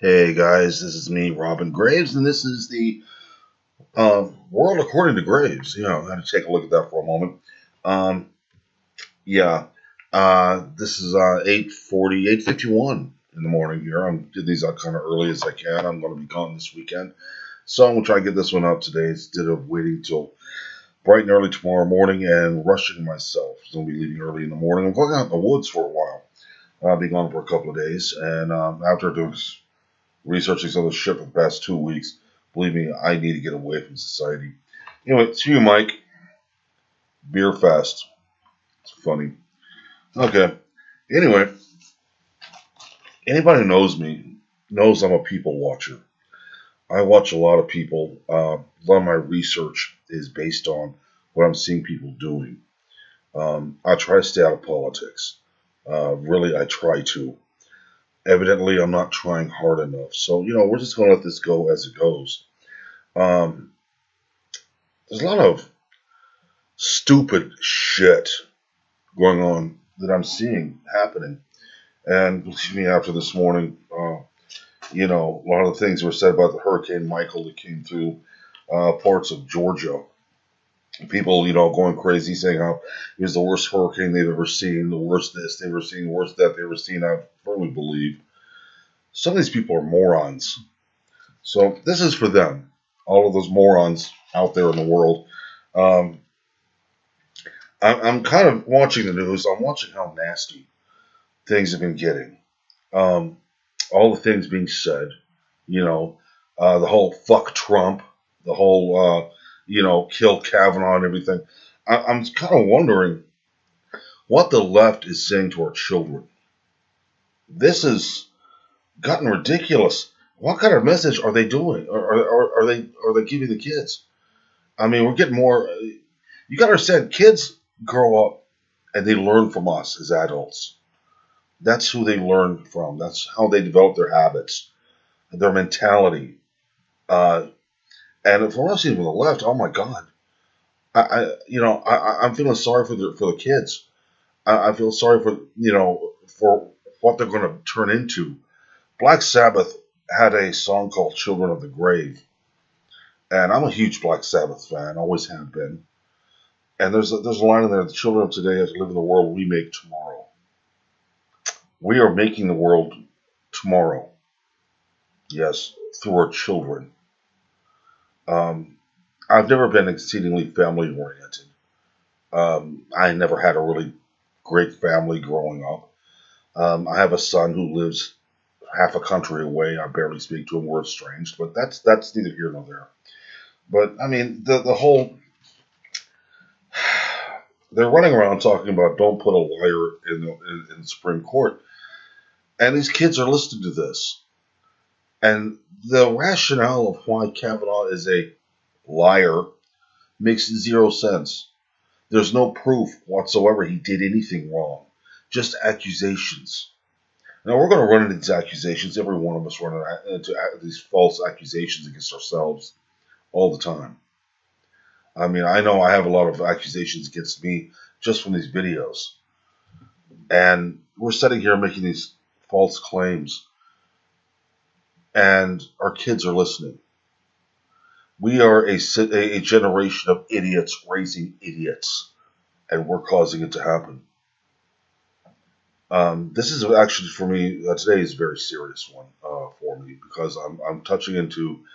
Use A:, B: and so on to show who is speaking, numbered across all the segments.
A: Hey guys, this is me, Robin Graves, and this is the World According to Graves. I had to take a look at that for a moment. Um, yeah, this is 8:40, 8:51 in the morning here. I'm doing these out kind of early as I can. I'm going to be gone this weekend, so I'm going to try to get this one up today instead of waiting till bright and early tomorrow morning and rushing myself. So I'm going to be leaving early in the morning. I'm going out in the woods for a while. I'll be gone for a couple of days, and after doing researching some of this shit for the past 2 weeks. Believe me, I need to get away from society. Anyway, it's you, Mike. Beer Fest. It's funny. Okay. Anyway, anybody who knows me knows I'm a people watcher. I watch a lot of people. A lot of my research is based on what I'm seeing people doing. I try to stay out of politics. Really, I try to. Evidently, I'm not trying hard enough. So, we're just going to let this go as it goes. Um, there's a lot of stupid shit going on that I'm seeing happening. And believe me, after this morning, a lot of the things were said about the Hurricane Michael that came through parts of Georgia. People, going crazy, saying how it was the worst hurricane they've ever seen, the worst this they've ever seen, the worst that they've ever seen. I firmly believe some of these people are morons. So this is for them, all of those morons out there in the world. Um, I'm kind of watching the news. I'm watching how nasty things have been getting. Um, all the things being said, the whole fuck Trump, the whole, kill Kavanaugh and everything. I'm kind of wondering what the left is saying to our children. This has gotten ridiculous. What kind of message are they doing? Are they giving the kids? I mean, we're getting more. You got to understand, kids grow up and they learn from us as adults. That's who they learn from. That's how they develop their habits, their mentality. Uh, and from what I've seen from the left, oh my God, I'm feeling sorry for the kids. I feel sorry for what they're going to turn into. Black Sabbath had a song called "Children of the Grave," and I'm a huge Black Sabbath fan, always have been. And there's a line in there: "The children of today have to live in the world we make tomorrow." We are making the world tomorrow. Yes, through our children. Um, I've never been exceedingly family oriented. I never had a really great family growing up. I have a son who lives half a country away. I barely speak to him. We're estranged, but that's neither here nor there. But I mean, the whole they're running around talking about don't put a liar in the Supreme Court, and these kids are listening to this, and the rationale of why Kavanaugh is a liar makes zero sense. There's no proof whatsoever he did anything wrong, just accusations. Now we're going to run into these accusations. Every one of us run into these false accusations against ourselves all the time. I mean, I know I have a lot of accusations against me just from these videos, and we're sitting here making these false claims, and our kids are listening. We are a generation of idiots raising idiots, and we're causing it to happen. This is actually for me. Today is a very serious one for me because I'm touching into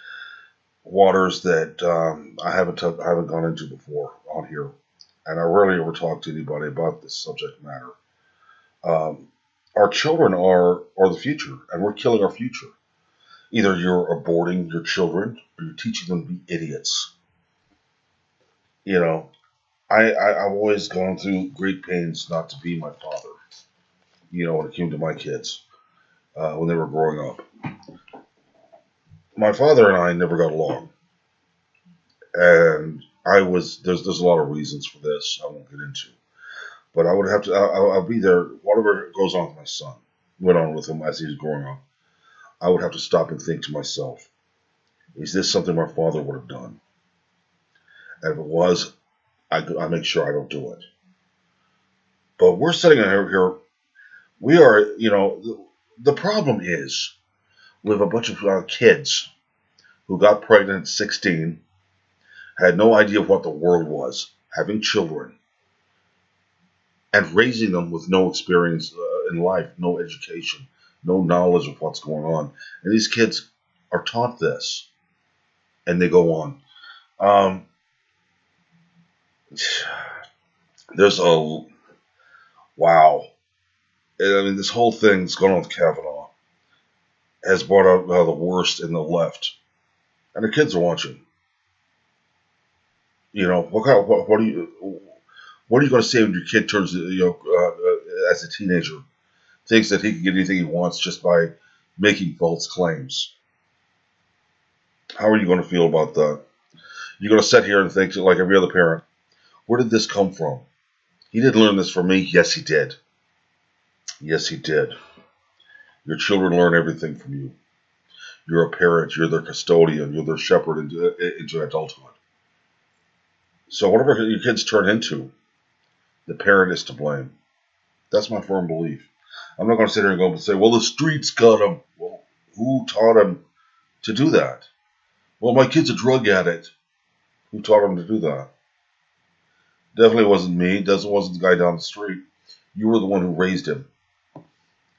A: waters that I haven't gone into before on here, and I rarely ever talk to anybody about this subject matter. Um, our children are the future, and we're killing our future. Either you're aborting your children or you're teaching them to be idiots. You know, I've always gone through great pains not to be my father. When it came to my kids when they were growing up. My father and I never got along, and there's a lot of reasons for this I won't get into, but I would have to I'll be there. Whatever goes on with my son went on with him as he was growing up. I would have to stop and think to myself, is this something my father would have done? And if it was, I make sure I don't do it. But we're sitting here. We are, the problem is with a bunch of kids who got pregnant at 16, had no idea what the world was, having children, and raising them with no experience in life, no education, no knowledge of what's going on. And these kids are taught this, and they go on. Um, there's a wow. I mean, this whole thing's going on with Kavanaugh has brought out the worst in the left, and the kids are watching. You know, what are you going to say when your kid turns, as a teenager, thinks that he can get anything he wants just by making false claims? How are you going to feel about that? You're going to sit here and think, like every other parent, where did this come from? He didn't learn this from me. Yes, he did. Yes, he did. Your children learn everything from you. You're a parent. You're their custodian. You're their shepherd into adulthood. So whatever your kids turn into, the parent is to blame. That's my firm belief. I'm not going to sit here and go and say, well, the streets got him. Well, who taught him to do that? Well, my kid's a drug addict. Who taught him to do that? Definitely wasn't me. Definitely wasn't the guy down the street. You were the one who raised him.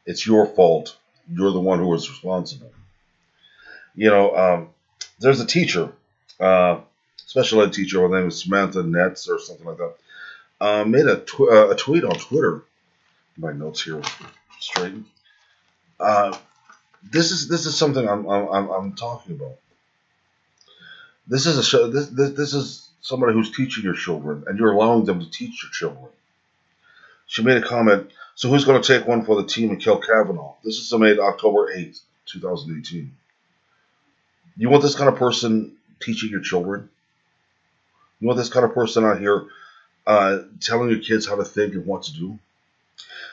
A: It's your fault. You're the one who was responsible. There's a teacher, special ed teacher, her name is Samantha Netz or something like that, made a tweet on Twitter. My notes here straightened. This is something I'm talking about. This is this is somebody who's teaching your children, and you're allowing them to teach your children. She made a comment. So who's going to take one for the team and kill Kavanaugh? This is made October 8th, 2018. You want this kind of person teaching your children? You want this kind of person out here telling your kids how to think and what to do?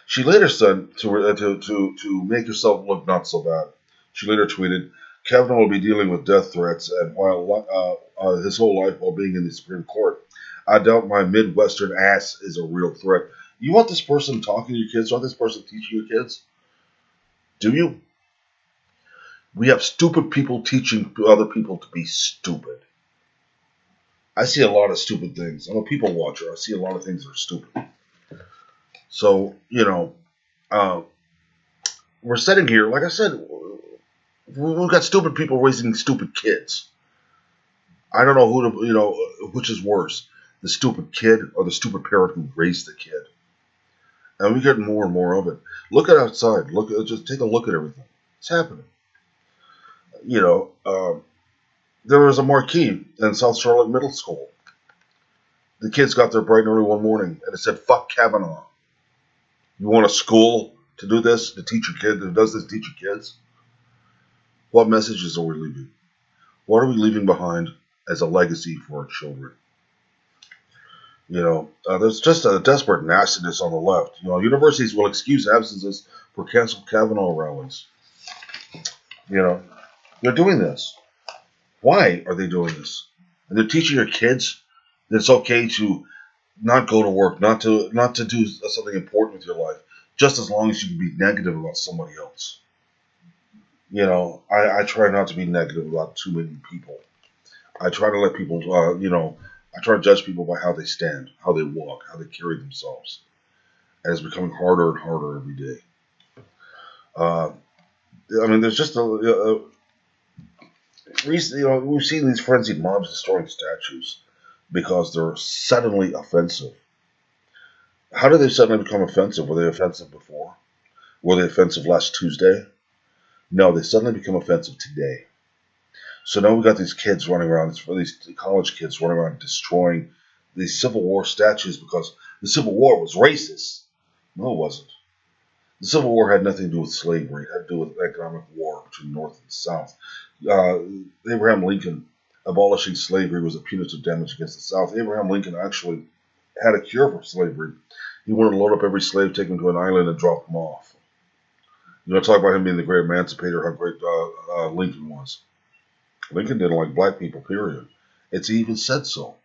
A: She later said to make herself look not so bad. She later tweeted, Kavanaugh will be dealing with death threats, and while his whole life while being in the Supreme Court, I doubt my Midwestern ass is a real threat. You want this person talking to your kids? You want this person teaching your kids? Do you? We have stupid people teaching other people to be stupid. I see a lot of stupid things. I'm a people watcher. I see a lot of things that are stupid. So, we're sitting here, like I said, we've got stupid people raising stupid kids. I don't know which is worse, the stupid kid or the stupid parent who raised the kid. And we're getting more and more of it. Look at outside. Just take a look at everything. It's happening. There was a marquee in South Charlotte Middle School. The kids got there bright and early one morning, and it said, fuck Kavanaugh. You want a school to do this, to teach your kids, that does this teach your kids? What messages are we leaving? What are we leaving behind as a legacy for our children? There's just a desperate nastiness on the left. Universities will excuse absences for canceled Kavanaugh rallies. They're doing this. Why are they doing this? And they're teaching your kids that it's okay to not go to work, not to do something important with your life, just as long as you can be negative about somebody else. I try not to be negative about too many people. I try to let people, I try to judge people by how they stand, how they walk, how they carry themselves. And it's becoming harder and harder every day. There's just recently, we've seen these frenzied mobs destroying statues because they're suddenly offensive. How did they suddenly become offensive? Were they offensive before? Were they offensive last Tuesday? No, they suddenly become offensive today. So now we've got these kids running around, these college kids running around destroying these Civil War statues because the Civil War was racist. No, it wasn't. The Civil War had nothing to do with slavery. It had to do with economic war between North and South. Abraham Lincoln abolishing slavery was a punitive damage against the South. Abraham Lincoln actually had a cure for slavery. He wanted to load up every slave, take him to an island, and drop them off. Talk about him being the great emancipator, how great Lincoln was. Lincoln didn't like black people, period. He even said so.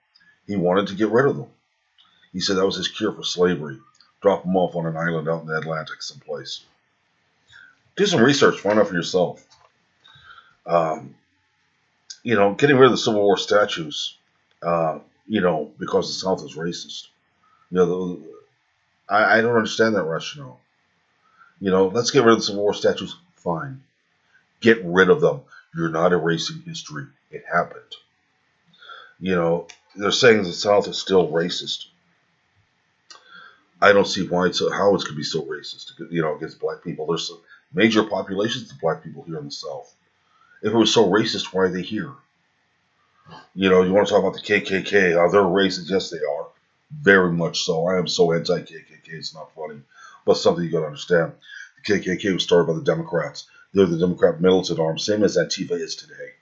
A: He wanted to get rid of them. He said that was his cure for slavery. Drop them off on an island out in the Atlantic someplace. Do some research. Find out for yourself. Um, getting rid of the Civil War statues, because the South is racist. You know, I don't understand that rationale. Let's get rid of the Civil War statues. Fine. Get rid of them. You're not erasing history. It happened. They're saying the South is still racist. I don't see how it could be so racist, against black people. There's some major populations of black people here in the South. If it was so racist, why are they here? You want to talk about the KKK? They're racist. Yes, they are. Very much so. I am so anti-KKK. It's not funny, but something you got to understand. The KKK was started by the Democrats. They're the Democrat militant arm, same as Antifa is today.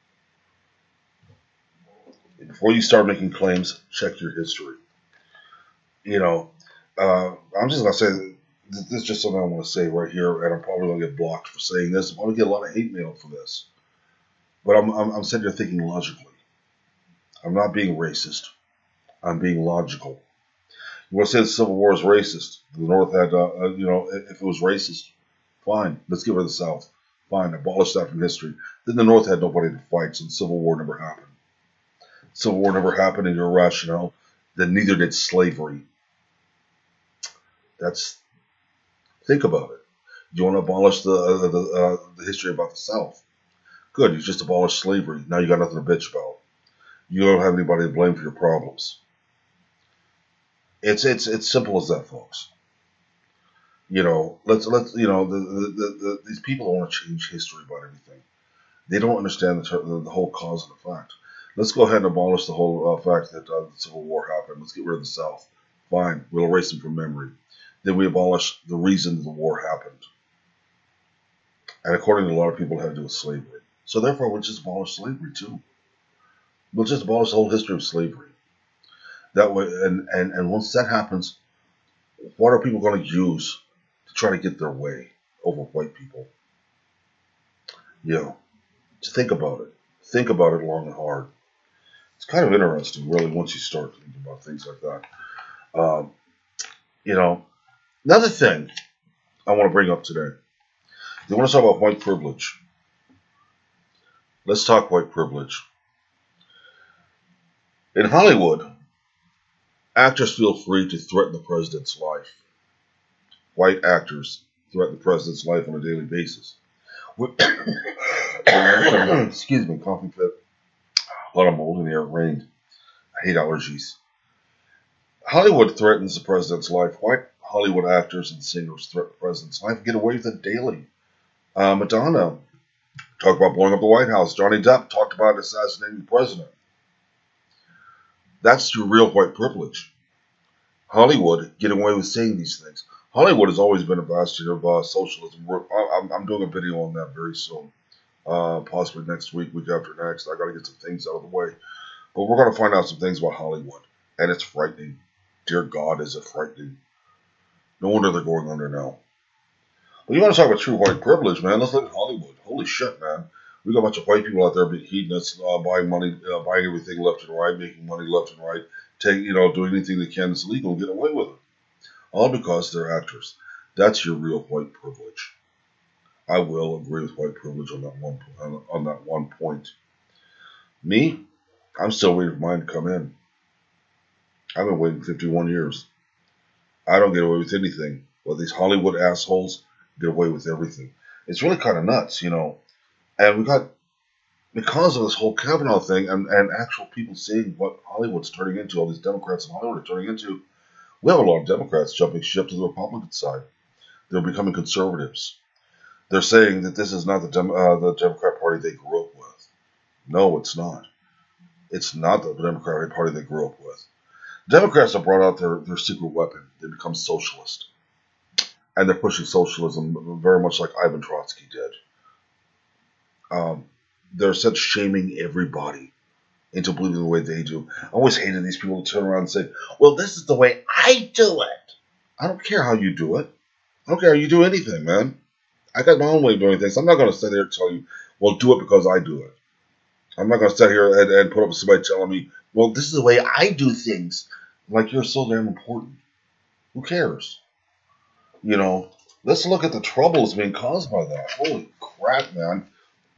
A: Before you start making claims, check your history. I'm just gonna say this is just something I want to say right here, and I'm probably gonna get blocked for saying this. I'm probably get a lot of hate mail for this, but I'm sitting here thinking logically. I'm not being racist. I'm being logical. You want to say the Civil War is racist? The North had, if it was racist, fine. Let's get rid of the South. Fine, abolish that from history. Then the North had nobody to fight, so the Civil War never happened. Civil War never happened in your rationale. Then neither did slavery. Think about it. You want to abolish the history about the South? Good, you just abolished slavery. Now you got nothing to bitch about. You don't have anybody to blame for your problems. It's simple as that, folks. Let's these people don't want to change history about everything. They don't understand the whole cause and effect. Let's go ahead and abolish the whole fact that the Civil War happened. Let's get rid of the South. Fine, we'll erase them from memory. Then we abolish the reason the war happened. And according to a lot of people, it had to do with slavery. So therefore, we'll just abolish slavery too. We'll just abolish the whole history of slavery. That way, and once that happens, what are people going to use to try to get their way over white people? Just think about it. Think about it long and hard. It's kind of interesting, really, once you start thinking about things like that. Um, Another thing I want to bring up today. You want to talk about white privilege? Let's talk white privilege. In Hollywood, actors feel free to threaten the president's life. White actors threaten the president's life on a daily basis. Excuse me, coughing fit. A lot of mold in the air. It rained. I hate allergies. Hollywood threatens the president's life. White Hollywood actors and singers threaten the president's life and get away with it daily. Madonna talked about blowing up the White House. Johnny Depp talked about assassinating the president. That's your real white privilege. Hollywood getting away with saying these things. Hollywood has always been a bastion of socialism. I'm doing a video on that very soon. Possibly next week, week after next. I got to get some things out of the way. But we're going to find out some things about Hollywood. And it's frightening. Dear God, is it frightening. No wonder they're going under now. But you want to talk about true white privilege, man? Let's look at Hollywood. Holy shit, man. We got a bunch of white people out there being hedonists, buying money, buying everything left and right, making money left and right, doing anything they can that's legal and get away with it. All because they're actors. That's your real white privilege. I will agree with white privilege on that one point. Me, I'm still waiting for mine to come in. I've been waiting 51 years. I don't get away with anything. Well, these Hollywood assholes get away with everything. It's really kind of nuts, And we got, because of this whole Kavanaugh thing and actual people seeing what Hollywood's turning into, all these Democrats in Hollywood are turning into, we have a lot of Democrats jumping ship to the Republican side. They're becoming conservatives. They're saying that this is not the Democrat Party they grew up with. No, it's not. It's not the Democratic Party they grew up with. Democrats have brought out their secret weapon. They become socialist. And they're pushing socialism very much like Ivan Trotsky did. They're such shaming everybody into believing the way they do. I always hated these people to turn around and say, well, this is the way I do it. I don't care how you do it. I don't care how you do anything, man. I got my own way of doing things. I'm not going to sit here and tell you, well, do it because I do it. I'm not going to sit here and put up with somebody telling me, well, this is the way I do things. Like you're so damn important. Who cares? Let's look at the troubles being caused by that. Holy crap, man.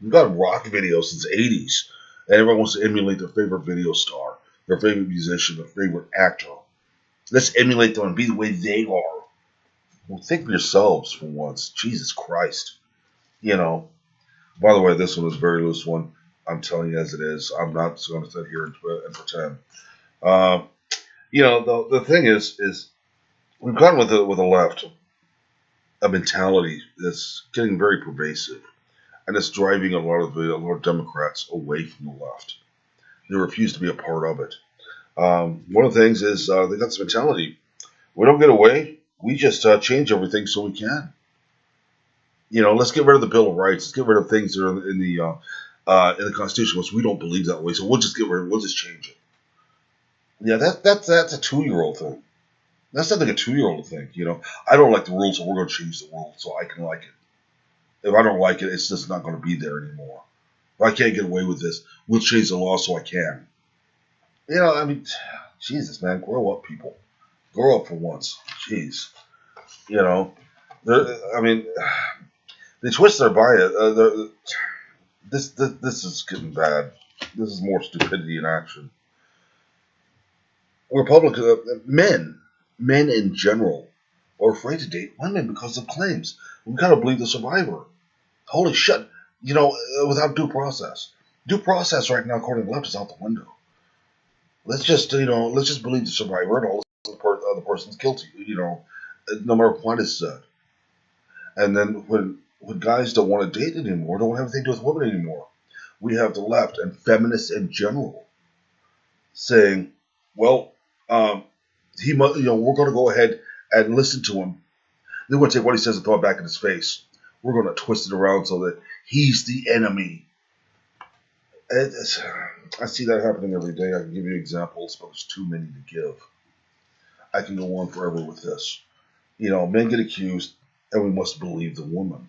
A: We've got rock videos since the 80s, and everyone wants to emulate their favorite video star, their favorite musician, their favorite actor. Let's emulate them and be the way they are. Well, think of yourselves for once. Jesus Christ. You know. By the way, this one is a very loose one. I'm telling you as it is. I'm not going to sit here and pretend. Uh, the thing is we've gotten with the left a mentality that's getting very pervasive, and it's driving a lot of Democrats away from the left. They refuse to be a part of it. One of the things is they got this mentality: we don't get away, we just change everything so we can. Let's get rid of the Bill of Rights. Let's get rid of things that are in the Constitution, which we don't believe that way. So we'll just get rid of it. We'll just change it. Yeah, that's a 2-year-old thing. That's not like a 2-year-old to think. I don't like the rules, so we're going to change the rules so I can like it. If I don't like it, it's just not going to be there anymore. If I can't get away with this, we'll change the law so I can. I mean, Jesus, man, grow up, people. Grow up for once. Jeez. I mean, they twist their bias. This is getting bad. This is more stupidity in action. Men in general, are afraid to date women because of claims. We've got to believe the survivor. Holy shit! Without due process. Due process right now, according to the left, is out the window. Let's just believe the survivor and all the person's guilty. No matter what is said. And then when guys don't want to date anymore, don't have anything to do with women anymore, we have the left and feminists in general saying, well, he must, we're going to go ahead and listen to him. They're going to take what he says and throw it back in his face. We're going to twist it around so that he's the enemy. I see that happening every day. I can give you examples, but there's too many to give. I can go on forever with this. Men get accused, and we must believe the woman.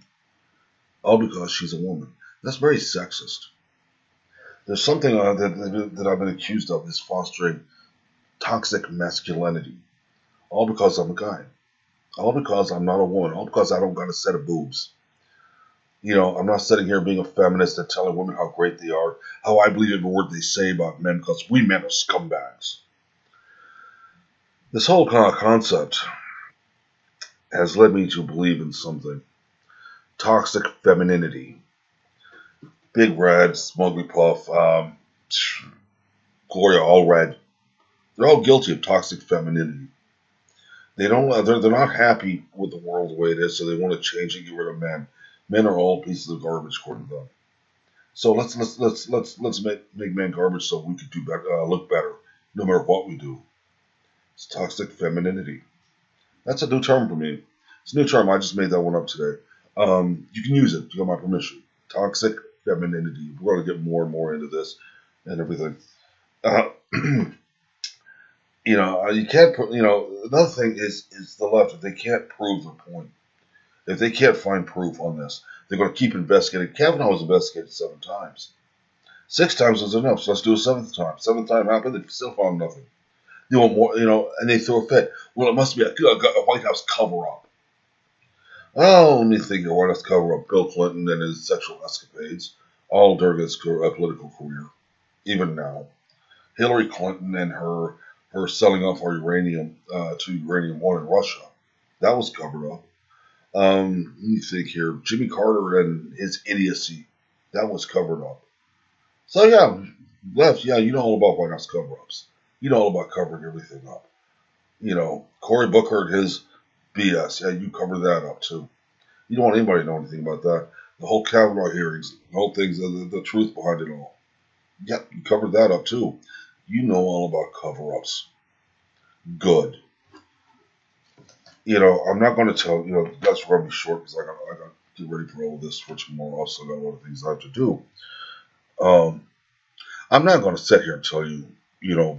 A: All because she's a woman. That's very sexist. There's something that I've been accused of is fostering toxic masculinity. All because I'm a guy. All because I'm not a woman. All because I don't got a set of boobs. I'm not sitting here being a feminist and telling women how great they are, how I believe every word they say about men, because we men are scumbags. This whole kind of concept has led me to believe in something. Toxic femininity. Big Red, Smugly Puff, Gloria Allred. They're all guilty of toxic femininity. They're not happy with the world the way it is, so they want to change and get rid of men. Men are all pieces of garbage, according to them. So let's make men garbage so we could do better, look better, no matter what we do. It's toxic femininity. That's a new term for me. It's a new term. I just made that one up today. You can use it. You got my permission. Toxic femininity. We're going to get more and more into this and everything. You can't. Another thing is the left. If they can't prove their point, if they can't find proof on this, they're going to keep investigating. Kavanaugh was investigated 7 times. 6 times was enough, so let's do a 7th time. 7th time happened, they still found nothing. They want more, and they throw a fit. Well, it must be a White House cover-up. Oh, let me think of White House cover-up. Bill Clinton and his sexual escapades, all during his political career, even now. Hillary Clinton and her selling off our uranium to Uranium One in Russia. That was covered up. Let me think here. Jimmy Carter and his idiocy. That was covered up. So yeah, left, you know all about White House cover-ups. You know all about covering everything up. Cory Booker and his BS. Yeah, you cover that up too. You don't want anybody to know anything about that. The whole Kavanaugh hearings, the whole things, the truth behind it all. Yep, you covered that up too. You know all about cover-ups. Good. I'm not going to tell, that's going to be short because I got to get ready for all this for tomorrow. Also got a lot of things I have to do. I'm not going to sit here and tell you,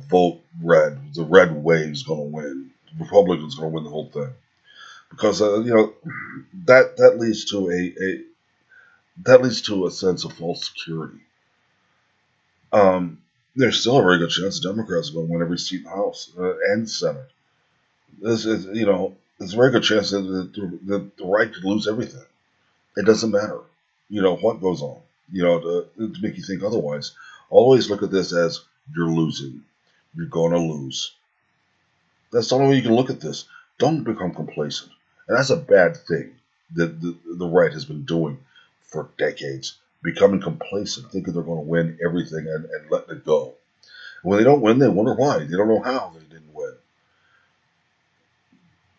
A: vote red. The red wave's going to win. The Republicans going to win the whole thing. Because, that leads to a sense of false security. There's still a very good chance the Democrats are going to win every seat in the House and Senate. There's a very good chance that the right could lose everything. It doesn't matter, what goes on. to make you think otherwise. Always look at this as you're losing. You're going to lose. That's the only way you can look at this. Don't become complacent. And that's a bad thing that the right has been doing for decades. Becoming complacent, thinking they're going to win everything and letting it go. When they don't win, they wonder why. They don't know how they didn't win.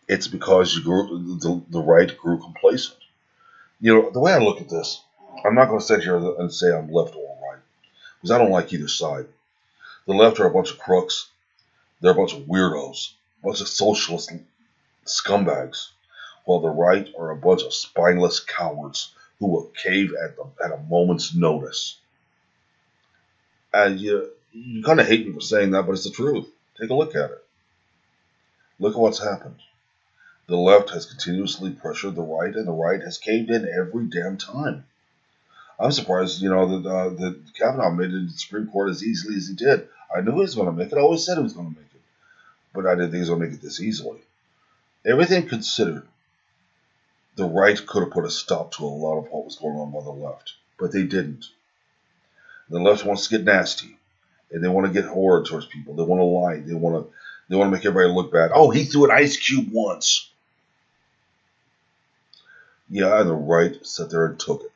A: It's because the right grew complacent. The way I look at this, I'm not going to sit here and say I'm left or right, because I don't like either side. The left are a bunch of crooks. They're a bunch of weirdos, a bunch of socialist scumbags, while the right are a bunch of spineless cowards who will cave at a moment's notice. And you kind of hate me for saying that, but it's the truth. Take a look at it. Look at what's happened. The left has continuously pressured the right, and the right has caved in every damn time. I'm surprised, that Kavanaugh made it into the Supreme Court as easily as he did. I knew he was going to make it. I always said he was going to make it. But I didn't think he was going to make it this easily. Everything considered, the right could have put a stop to a lot of what was going on by the left. But they didn't. The left wants to get nasty. And they want to get horrid towards people. They want to lie. They want to make everybody look bad. Oh, he threw an ice cube once. Yeah, and the right sat there and took it.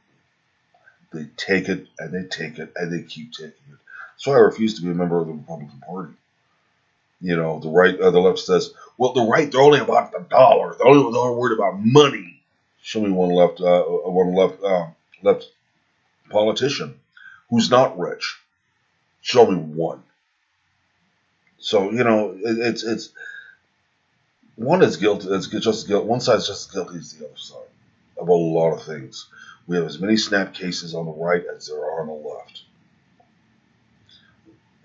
A: They take it, and they take it, and they keep taking it. That's why I refuse to be a member of the Republican Party. The right, the left says, well, the right, they're only about the dollar. They're only worried about money. Show me one left politician who's not rich. Show me one. So it's one is guilty. It's just guilt. One side's just as guilty as the other side about a lot of things. We have as many snap cases on the right as there are on the left.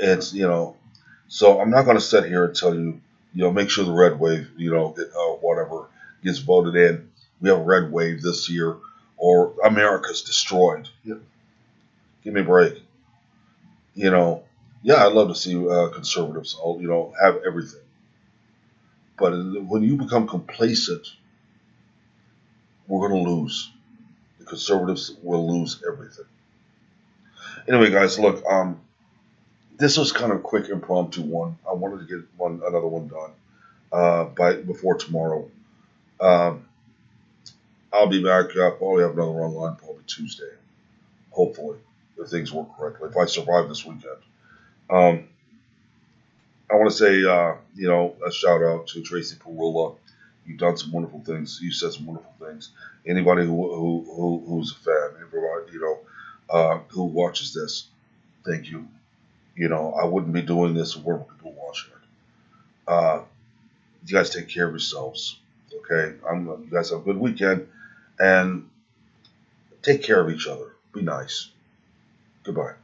A: It's so I'm not going to sit here and tell you, make sure the red wave, whatever gets voted in. We have a red wave this year, or America's destroyed. Yeah. Give me a break. Yeah, I'd love to see conservatives all, have everything. But when you become complacent, we're going to lose. The conservatives will lose everything. Anyway, guys, look, this was kind of a quick impromptu one. I wanted to get another one done before tomorrow. I'll be back. Probably have another online probably Tuesday, hopefully, if things work correctly. If I survive this weekend. I want to say, a shout out to Tracy Perula. You've done some wonderful things. You said some wonderful things. Anybody who's a fan, everybody, who watches this, thank you. I wouldn't be doing this if there weren't people watching it. You guys take care of yourselves, okay? You guys have a good weekend, and take care of each other. Be nice. Goodbye.